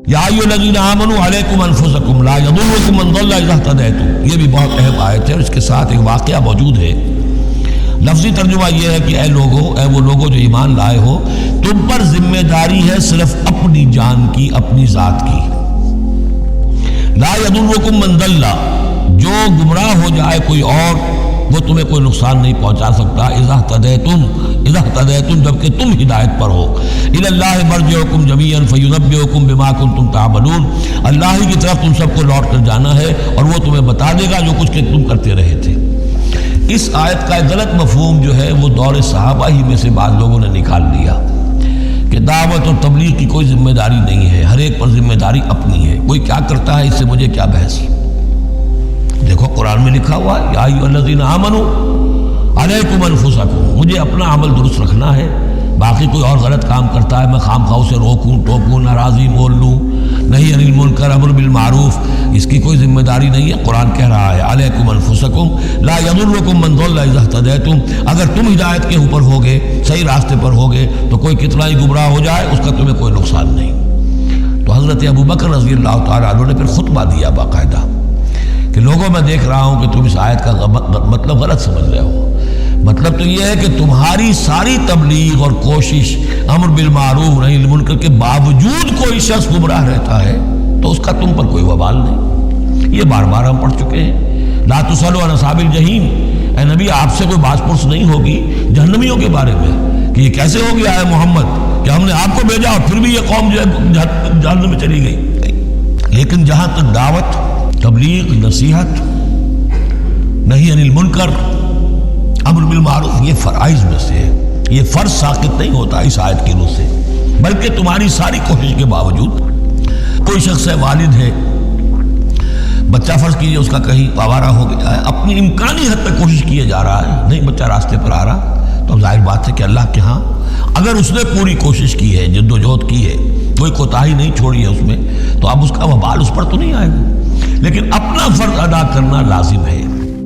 یا ایھا آمنوا علیکم انفسکم لا یضرکم من ضل اذا اہتدیتم، یہ بھی بہت اہم آیت ہے اور اس کے ساتھ ایک واقعہ موجود ہے۔ لفظی ترجمہ یہ ہے کہ اے لوگو، اے وہ لوگو جو ایمان لائے ہو، تم پر ذمہ داری ہے صرف اپنی جان کی، اپنی ذات کی۔ لا یضرکم من ضل، جو گمراہ ہو جائے کوئی اور وہ تمہیں کوئی نقصان نہیں پہنچا سکتا۔ اذا اہتدیتم، جبکہ تم ہدایت پر ہو۔ الی اللہ مرجعکم جمیعا فینبئکم بما کنتم تعملون، اللہ ہی کی طرف تم سب کو لوٹ کر جانا ہے اور وہ تمہیں بتا دے گا جو کچھ کہ تم کرتے رہے تھے۔ اس آیت کا ایک غلط مفہوم جو ہے وہ دور صحابہ ہی میں سے بعض لوگوں نے نکال لیا کہ دعوت اور تبلیغ کی کوئی ذمہ داری نہیں ہے، ہر ایک پر ذمہ داری اپنی ہے، کوئی کیا کرتا ہے اس سے مجھے کیا بحث۔ دیکھو قرآن میں لکھا ہوا یا ایھا الذین آمنوا علیکم انفسکم، مجھے اپنا عمل درست رکھنا ہے، باقی کوئی اور غلط کام کرتا ہے میں خواہ اسے روکوں ٹوکوں ناراضی مول لوں، نہی عن المنکر امر بالمعروف، اس کی کوئی ذمہ داری نہیں ہے۔ قرآن کہہ رہا ہے علیکم انفسکم لا یضرکم من ضل اذا اہتدیتم، اگر تم ہدایت کے اوپر ہوگے، صحیح راستے پر ہوگے تو کوئی کتنا ہی گمراہ ہو جائے اس کا تمہیں کوئی نقصان نہیں۔ تو حضرت ابوبکر رضی اللہ تعالیٰ عنہ نے پھر خطبہ دیا باقاعدہ کہ لوگوں میں دیکھ رہا ہوں کہ تم اس آیت کا مطلب غلط سمجھ رہے ہو۔ مطلب تو یہ ہے کہ تمہاری ساری تبلیغ اور کوشش امر بالمعروف نہی عن المنکر کے باوجود کوئی شخص گمراہ رہتا ہے تو اس کا تم پر کوئی وبال نہیں۔ یہ بار بار ہم پڑھ چکے ہیں۔ لا تسألوا عن اصحاب الجحیم، اے نبی آپ سے کوئی باس پرس نہیں ہوگی جہنمیوں کے بارے میں کہ یہ کیسے ہو گیا ہے محمد کہ ہم نے آپ کو بھیجا اور پھر بھی یہ قوم جو ہے جہنم میں چلی گئی۔ لیکن جہاں تک دعوت، تبلیغ، نصیحت، نہی عن المنکر، امر بالمعروف، یہ فرائض میں سے ہے، یہ فرض ساقط نہیں ہوتا اس آیت کی روح سے، بلکہ تمہاری ساری کوشش کے باوجود کوئی شخص ہے، والد ہے، بچہ فرض کیجئے اس کا کہیں آوارہ ہو گیا ہے، اپنی امکانی حد تک کوشش کیے جا رہا ہے، نہیں بچہ راستے پر آ رہا، تو اب ظاہر بات ہے کہ اللہ کے ہاں اگر اس نے پوری کوشش کی ہے، جد و جہد کی ہے، کوئی کوتاہی نہیں چھوڑی ہے اس میں، تو اب اس کا وبال اس پر تو نہیں آئے گا، لیکن اپنا فرض ادا کرنا لازم ہے۔